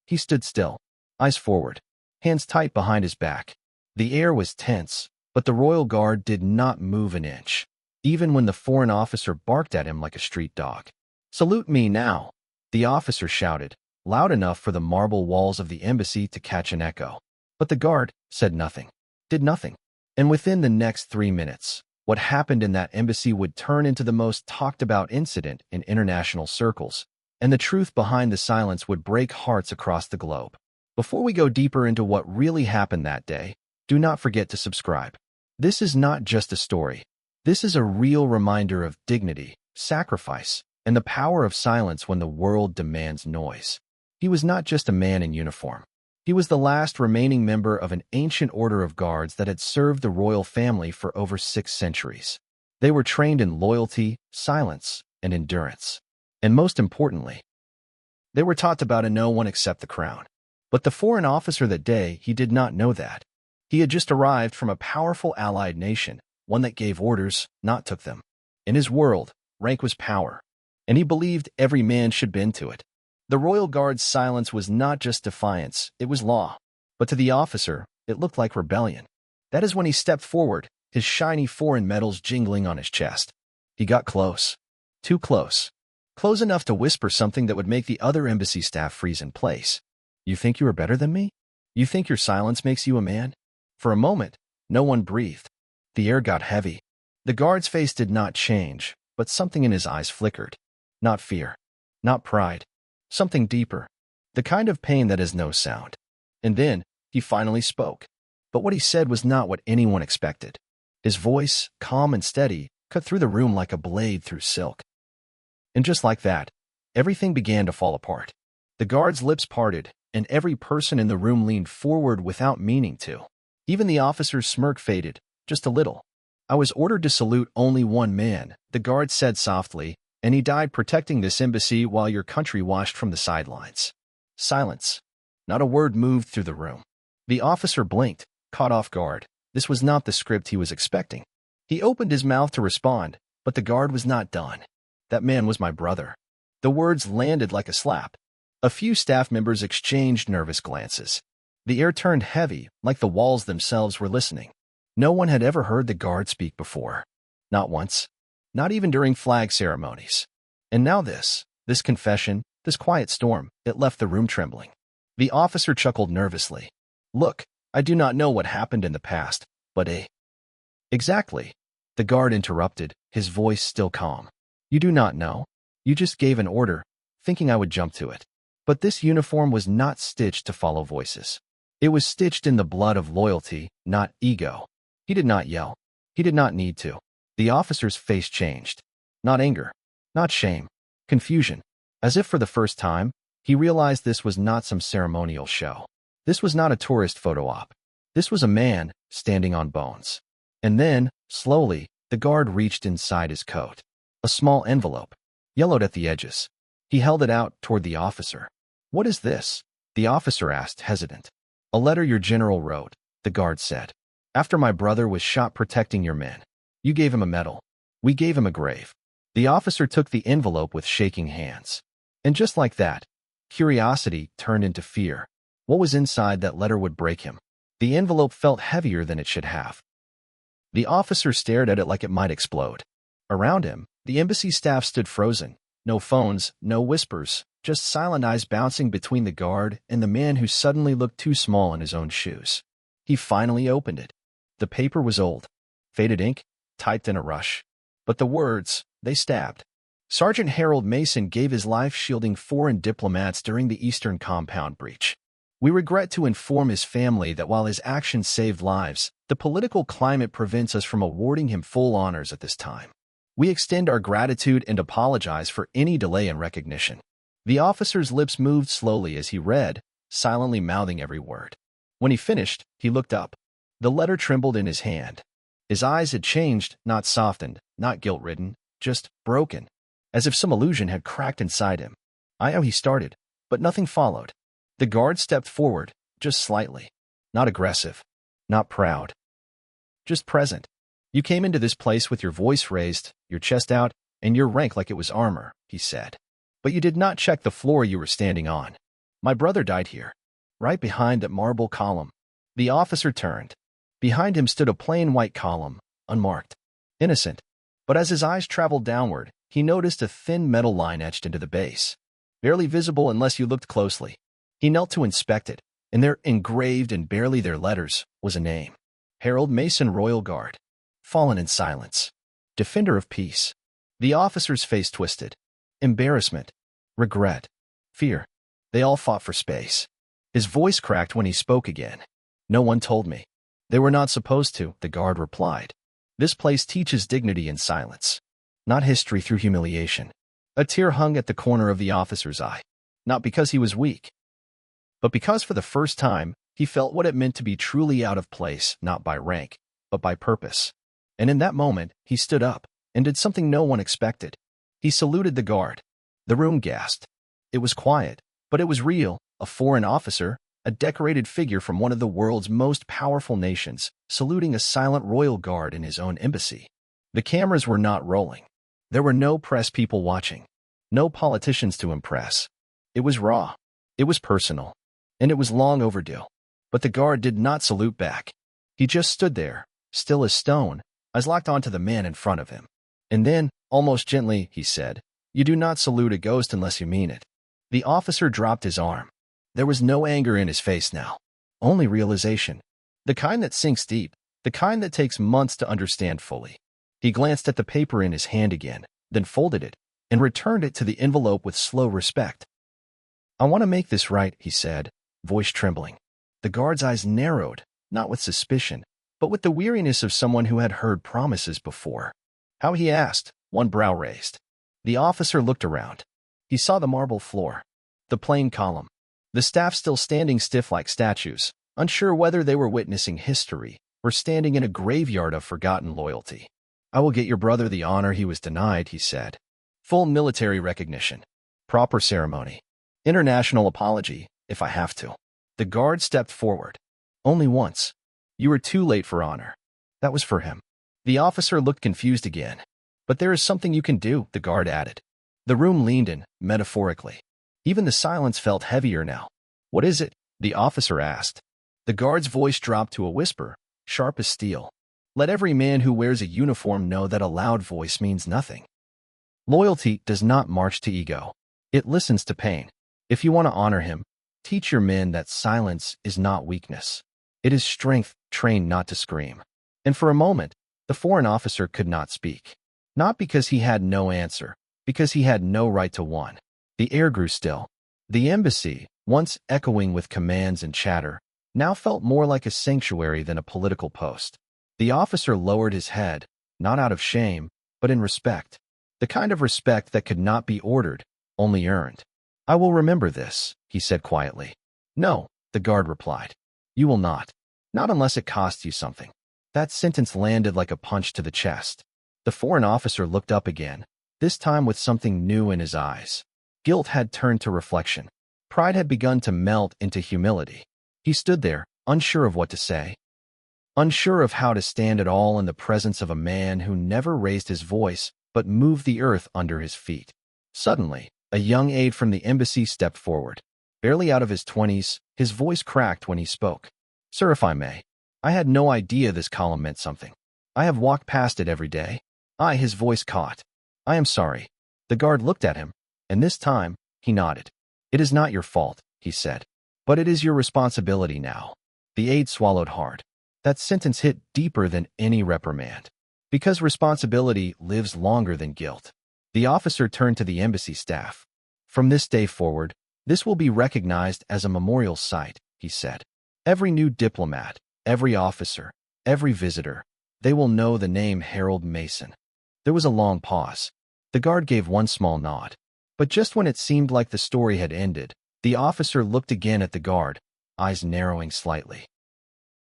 He stood still, eyes forward, hands tight behind his back. The air was tense, but the royal guard did not move an inch, even when the foreign officer barked at him like a street dog. "Salute me now," the officer shouted, loud enough for the marble walls of the embassy to catch an echo. But the guard said nothing, did nothing. And within the next 3 minutes, what happened in that embassy would turn into the most talked-about incident in international circles, and the truth behind the silence would break hearts across the globe. Before we go deeper into what really happened that day, do not forget to subscribe. This is not just a story. This is a real reminder of dignity, sacrifice, and the power of silence when the world demands noise. He was not just a man in uniform. He was the last remaining member of an ancient order of guards that had served the royal family for over 6 centuries. They were trained in loyalty, silence, and endurance. And most importantly, they were taught to bow to no one except the crown. But the foreign officer that day, he did not know that. He had just arrived from a powerful allied nation, one that gave orders, not took them. In his world, rank was power, and he believed every man should bend to it. The royal guard's silence was not just defiance, it was law. But to the officer, it looked like rebellion. That is when he stepped forward, his shiny foreign medals jingling on his chest. He got close. Too close. Close enough to whisper something that would make the other embassy staff freeze in place. "You think you are better than me? You think your silence makes you a man?" For a moment, no one breathed. The air got heavy. The guard's face did not change, but something in his eyes flickered. Not fear. Not pride. Something deeper. The kind of pain that has no sound. And then, he finally spoke. But what he said was not what anyone expected. His voice, calm and steady, cut through the room like a blade through silk. And just like that, everything began to fall apart. The guard's lips parted, and every person in the room leaned forward without meaning to. Even the officer's smirk faded, just a little. "I was ordered to salute only one man," the guard said softly, "and he died protecting this embassy while your country watched from the sidelines." Silence. Not a word moved through the room. The officer blinked, caught off guard. This was not the script he was expecting. He opened his mouth to respond, but the guard was not done. "That man was my brother." The words landed like a slap. A few staff members exchanged nervous glances. The air turned heavy, like the walls themselves were listening. No one had ever heard the guard speak before. Not once. Not even during flag ceremonies. And now this confession, this quiet storm, it left the room trembling. The officer chuckled nervously. "Look, I do not know what happened in the past, but Exactly. The guard interrupted, his voice still calm. "You do not know. You just gave an order, thinking I would jump to it. But this uniform was not stitched to follow voices. It was stitched in the blood of loyalty, not ego." He did not yell. He did not need to. The officer's face changed. Not anger. Not shame. Confusion. As if for the first time, he realized this was not some ceremonial show. This was not a tourist photo op. This was a man standing on bones. And then, slowly, the guard reached inside his coat. A small envelope, yellowed at the edges. He held it out toward the officer. "What is this?" the officer asked, hesitant. "A letter your general wrote," the guard said. "After my brother was shot protecting your men. You gave him a medal. We gave him a grave." The officer took the envelope with shaking hands. And just like that, curiosity turned into fear. What was inside that letter would break him. The envelope felt heavier than it should have. The officer stared at it like it might explode. Around him, the embassy staff stood frozen. No phones, no whispers, just silent eyes bouncing between the guard and the man who suddenly looked too small in his own shoes. He finally opened it. The paper was old. Faded ink, typed in a rush. But the words, they stabbed. Sergeant Harold Mason gave his life shielding foreign diplomats during the Eastern Compound breach. We regret to inform his family that while his actions saved lives, the political climate prevents us from awarding him full honors at this time. We extend our gratitude and apologize for any delay in recognition. The officer's lips moved slowly as he read, silently mouthing every word. When he finished, he looked up. The letter trembled in his hand. His eyes had changed, not softened, not guilt-ridden, just broken, as if some illusion had cracked inside him. He started, but nothing followed. The guard stepped forward, just slightly. Not aggressive, not proud. Just present. "You came into this place with your voice raised, your chest out, and your rank like it was armor," he said. "But you did not check the floor you were standing on. My brother died here, right behind that marble column. The officer turned. Behind him stood a plain white column, unmarked, innocent. But as his eyes traveled downward, he noticed a thin metal line etched into the base, barely visible unless you looked closely. He knelt to inspect it, and there, engraved in barely their letters, was a name. Harold Mason, Royal Guard. Fallen in silence. Defender of peace. The officer's face twisted. Embarrassment. Regret. Fear. They all fought for space. His voice cracked when he spoke again. No one told me. They were not supposed to, the guard replied. This place teaches dignity in silence, not history through humiliation. A tear hung at the corner of the officer's eye, not because he was weak, but because for the first time, he felt what it meant to be truly out of place, not by rank, but by purpose. And in that moment, he stood up and did something no one expected. He saluted the guard. The room gasped. It was quiet, but it was real. A foreign officer, a decorated figure from one of the world's most powerful nations, saluting a silent royal guard in his own embassy. The cameras were not rolling. There were no press people watching, no politicians to impress. It was raw. It was personal. And it was long overdue. But the guard did not salute back. He just stood there, still as stone, eyes locked onto the man in front of him. And then, almost gently, he said, "You do not salute a ghost unless you mean it." The officer dropped his arm. There was no anger in his face now, only realization. The kind that sinks deep, the kind that takes months to understand fully. He glanced at the paper in his hand again, then folded it, and returned it to the envelope with slow respect. "I want to make this right," he said, voice trembling. The guard's eyes narrowed, not with suspicion, but with the weariness of someone who had heard promises before. "How?" he asked, one brow raised. The officer looked around. He saw the marble floor, the plain column, the staff still standing stiff like statues, unsure whether they were witnessing history or standing in a graveyard of forgotten loyalty. "I will get your brother the honor he was denied," he said. "Full military recognition, proper ceremony, international apology, if I have to." The guard stepped forward. "Only once. You were too late for honor." That was for him. The officer looked confused again. "But there is something you can do," the guard added. The room leaned in, metaphorically. Even the silence felt heavier now. "What is it?" the officer asked. The guard's voice dropped to a whisper, sharp as steel. "Let every man who wears a uniform know that a loud voice means nothing. Loyalty does not march to ego. It listens to pain. If you want to honor him, teach your men that silence is not weakness. It is strength, trained not to scream." And for a moment, the foreign officer could not speak. Not because he had no answer, because he had no right to one. The air grew still. The embassy, once echoing with commands and chatter, now felt more like a sanctuary than a political post. The officer lowered his head, not out of shame, but in respect. The kind of respect that could not be ordered, only earned. "I will remember this," he said quietly. "No," the guard replied. "You will not. Not unless it costs you something." That sentence landed like a punch to the chest. The foreign officer looked up again, this time with something new in his eyes. Guilt had turned to reflection. Pride had begun to melt into humility. He stood there, unsure of what to say, unsure of how to stand at all in the presence of a man who never raised his voice but moved the earth under his feet. Suddenly, a young aide from the embassy stepped forward. Barely out of his 20s, his voice cracked when he spoke. "Sir, if I may, I had no idea this column meant something. I have walked past it every day." His voice caught. "I am sorry." The guard looked at him, and this time, he nodded. "It is not your fault," he said. "But it is your responsibility now." The aide swallowed hard. That sentence hit deeper than any reprimand. Because responsibility lives longer than guilt. The officer turned to the embassy staff. "From this day forward, this will be recognized as a memorial site," he said. "Every new diplomat, every officer, every visitor, they will know the name Harold Mason." There was a long pause. The guard gave one small nod. But just when it seemed like the story had ended, the officer looked again at the guard, eyes narrowing slightly.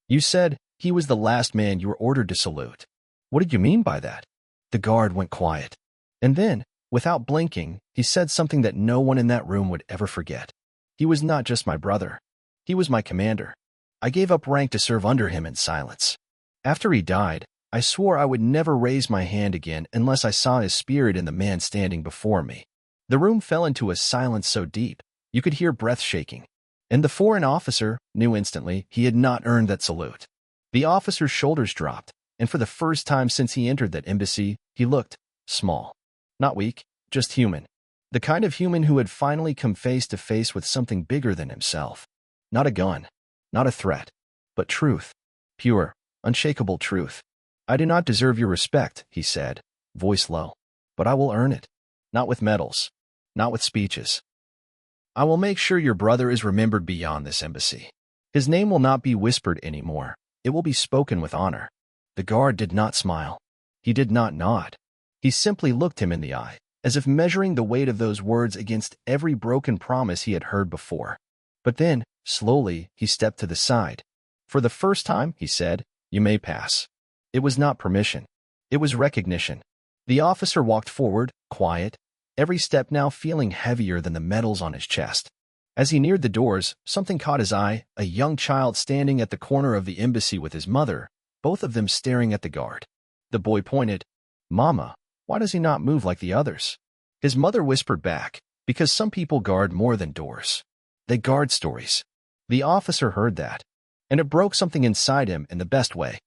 "You said he was the last man you were ordered to salute. What did you mean by that?" The guard went quiet. And then, without blinking, he said something that no one in that room would ever forget. "He was not just my brother. He was my commander. I gave up rank to serve under him in silence. After he died, I swore I would never raise my hand again unless I saw his spirit in the man standing before me." The room fell into a silence so deep You could hear breath shaking. And the foreign officer knew instantly he had not earned that salute. The officer's shoulders dropped, and for the first time since he entered that embassy, he looked small. Not weak, just human. The kind of human who had finally come face to face with something bigger than himself. Not a gun, not a threat, but truth. Pure, unshakable truth. I do not deserve your respect, he said, voice low. But I will earn it. Not with medals, not with speeches. I will make sure your brother is remembered beyond this embassy. His name will not be whispered anymore. It will be spoken with honor. The guard did not smile. He did not nod. He simply looked him in the eye, as if measuring the weight of those words against every broken promise he had heard before. But then, slowly, he stepped to the side. For the first time, he said, "You may pass." It was not permission. It was recognition. The officer walked forward, quiet, every step now feeling heavier than the medals on his chest. As he neared the doors, something caught his eye, a young child standing at the corner of the embassy with his mother, both of them staring at the guard. The boy pointed, "Mama, why does he not move like the others?" His mother whispered back, "Because some people guard more than doors. They guard stories." The officer heard that, and it broke something inside him in the best way.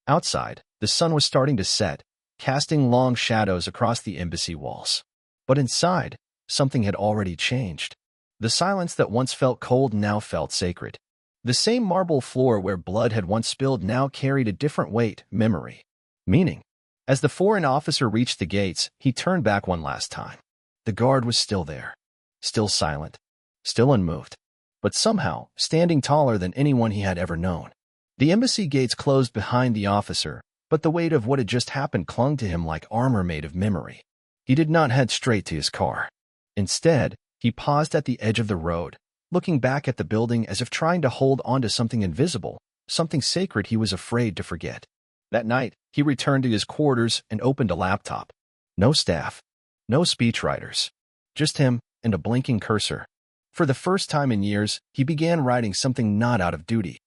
Outside, the sun was starting to set, casting long shadows across the embassy walls. But inside, something had already changed. The silence that once felt cold now felt sacred. The same marble floor where blood had once spilled now carried a different weight, memory, meaning. As the foreign officer reached the gates, he turned back one last time. The guard was still there, still silent, still unmoved, but somehow standing taller than anyone he had ever known. The embassy gates closed behind the officer, but the weight of what had just happened clung to him like armor made of memory. He did not head straight to his car. Instead, he paused at the edge of the road, looking back at the building as if trying to hold onto something invisible, something sacred he was afraid to forget. That night, he returned to his quarters and opened a laptop. No staff, no speechwriters, just him and a blinking cursor. For the first time in years, he began writing something not out of duty,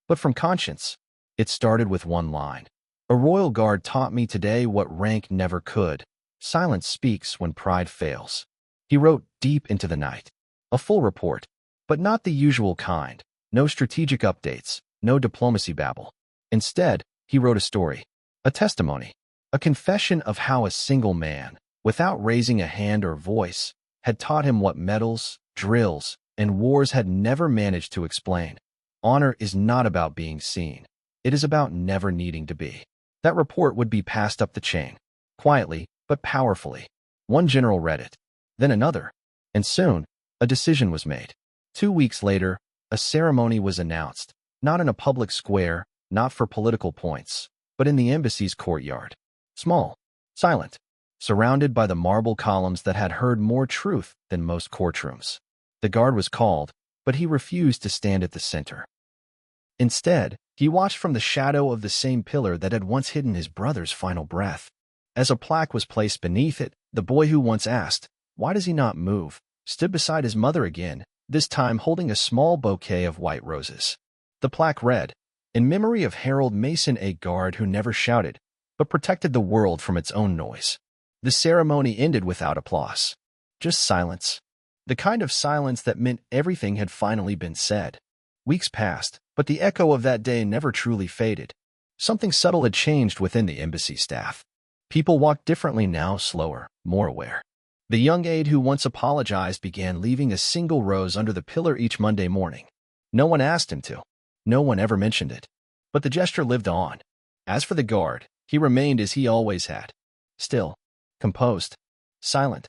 but from conscience. It started with one line. "A royal guard taught me today what rank never could. Silence speaks when pride fails." He wrote deep into the night. A full report, but not the usual kind. No strategic updates, no diplomacy babble. Instead, he wrote a story, a testimony, a confession of how a single man, without raising a hand or voice, had taught him what medals, drills, and wars had never managed to explain. Honor is not about being seen. It is about never needing to be. That report would be passed up the chain, quietly but powerfully. One general read it, then another, and soon, a decision was made. 2 weeks later, a ceremony was announced, not in a public square, not for political points, but in the embassy's courtyard. Small, silent, surrounded by the marble columns that had heard more truth than most courtrooms. The guard was called, but he refused to stand at the center. Instead, he watched from the shadow of the same pillar that had once hidden his brother's final breath. As a plaque was placed beneath it, the boy who once asked, "Why does he not move?" stood beside his mother again, this time holding a small bouquet of white roses. The plaque read, "In memory of Harold Mason, a guard who never shouted, but protected the world from its own noise." The ceremony ended without applause. Just silence. The kind of silence that meant everything had finally been said. Weeks passed, but the echo of that day never truly faded. Something subtle had changed within the embassy staff. People walked differently now, slower, more aware. The young aide who once apologized began leaving a single rose under the pillar each Monday morning. No one asked him to. No one ever mentioned it. But the gesture lived on. As for the guard, he remained as he always had. Still, composed, silent.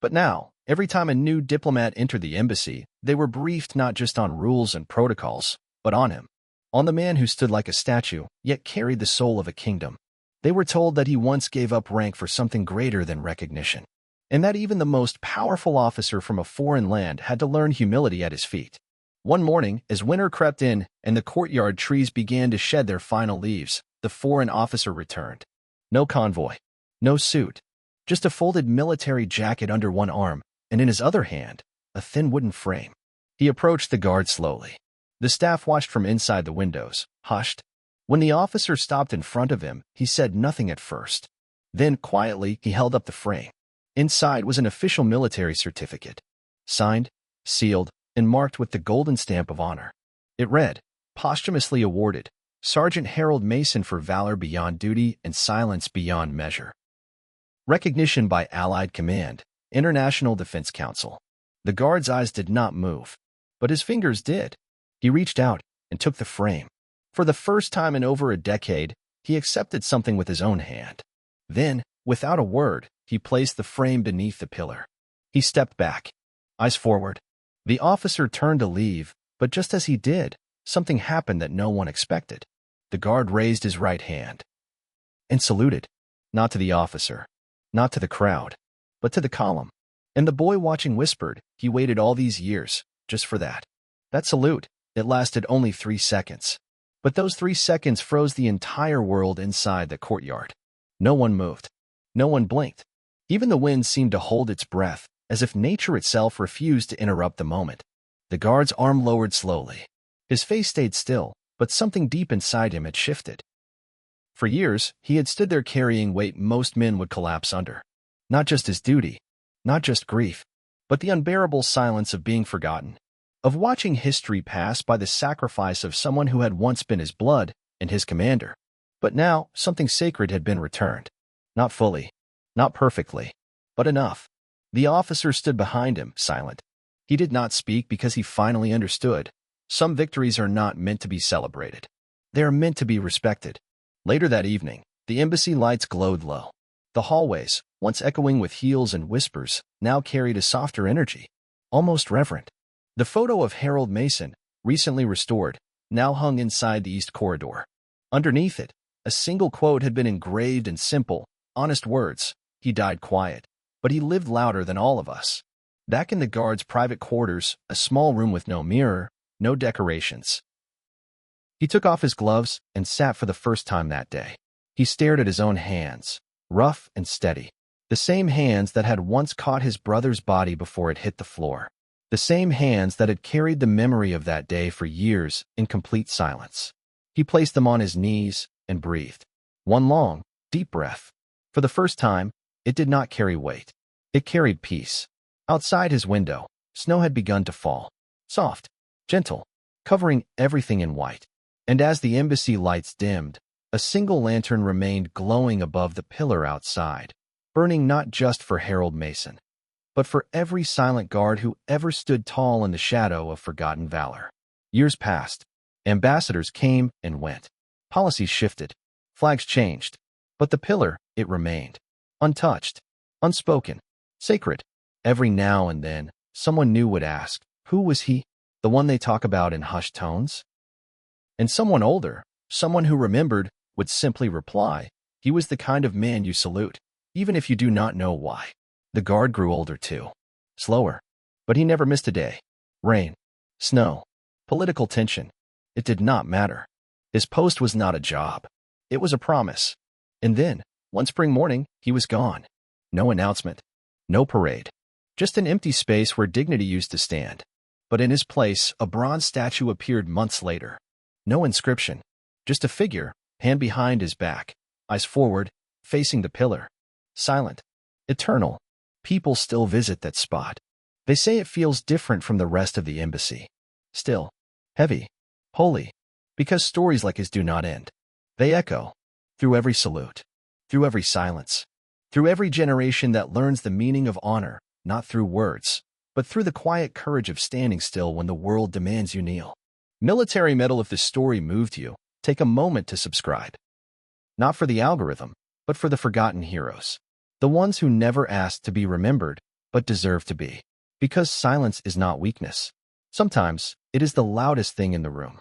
But now, every time a new diplomat entered the embassy, they were briefed not just on rules and protocols, but on him. On the man who stood like a statue, yet carried the soul of a kingdom. They were told that he once gave up rank for something greater than recognition, and that even the most powerful officer from a foreign land had to learn humility at his feet. One morning, as winter crept in and the courtyard trees began to shed their final leaves, the foreign officer returned. No convoy, no suit, just a folded military jacket under one arm, and in his other hand, a thin wooden frame. He approached the guard slowly. The staff watched from inside the windows, hushed. When the officer stopped in front of him, he said nothing at first. Then, quietly, he held up the frame. Inside was an official military certificate, signed, sealed, and marked with the golden stamp of honor. It read, "Posthumously awarded, Sergeant Harold Mason for valor beyond duty and silence beyond measure. Recognition by Allied Command, International Defense Council." The guard's eyes did not move, but his fingers did. He reached out and took the frame. For the first time in over a decade, he accepted something with his own hand. Then, without a word, he placed the frame beneath the pillar. He stepped back, eyes forward. The officer turned to leave, but just as he did, something happened that no one expected. The guard raised his right hand and saluted, not to the officer, not to the crowd, but to the column. And the boy watching whispered, he waited all these years, just for that. That salute, it lasted only 3 seconds. But those 3 seconds froze the entire world inside the courtyard. No one moved. No one blinked. Even the wind seemed to hold its breath, as if nature itself refused to interrupt the moment. The guard's arm lowered slowly. His face stayed still, but something deep inside him had shifted. For years, he had stood there carrying weight most men would collapse under. Not just his duty, not just grief, but the unbearable silence of being forgotten, of watching history pass by the sacrifice of someone who had once been his blood and his commander. But now, something sacred had been returned. Not fully, not perfectly, but enough. The officer stood behind him, silent. He did not speak because he finally understood. Some victories are not meant to be celebrated. They are meant to be respected. Later that evening, the embassy lights glowed low. The hallways, once echoing with heels and whispers, now carried a softer energy, almost reverent. The photo of Harold Mason, recently restored, now hung inside the East Corridor. Underneath it, a single quote had been engraved in simple, honest words. "He died quiet, but he lived louder than all of us." Back in the guard's private quarters, a small room with no mirror, no decorations. He took off his gloves and sat for the first time that day. He stared at his own hands, rough and steady. The same hands that had once caught his brother's body before it hit the floor. The same hands that had carried the memory of that day for years in complete silence. He placed them on his knees and breathed. One long, deep breath. For the first time, it did not carry weight. It carried peace. Outside his window, snow had begun to fall. Soft, gentle, covering everything in white. And as the embassy lights dimmed, a single lantern remained glowing above the pillar outside, burning not just for Harold Mason, but for every silent guard who ever stood tall in the shadow of forgotten valor. Years passed. Ambassadors came and went. Policies shifted. Flags changed. But the pillar, it remained. Untouched. Unspoken. Sacred. Every now and then, someone new would ask, who was he? The one they talk about in hushed tones? And someone older, someone who remembered, would simply reply, he was the kind of man you salute, even if you do not know why. The guard grew older too. Slower. But he never missed a day. Rain. Snow. Political tension. It did not matter. His post was not a job. It was a promise. And then, one spring morning, he was gone. No announcement. No parade. Just an empty space where dignity used to stand. But in his place, a bronze statue appeared months later. No inscription. Just a figure, hand behind his back, eyes forward, facing the pillar. Silent. Eternal. People still visit that spot. They say it feels different from the rest of the embassy. Still. Heavy. Holy. Because stories like his do not end. They echo. Through every salute. Through every silence. Through every generation that learns the meaning of honor, not through words, but through the quiet courage of standing still when the world demands you kneel. Military Medal. If this story moved you, take a moment to subscribe. Not for the algorithm, but for the forgotten heroes. The ones who never asked to be remembered, but deserve to be. Because silence is not weakness. Sometimes, it is the loudest thing in the room.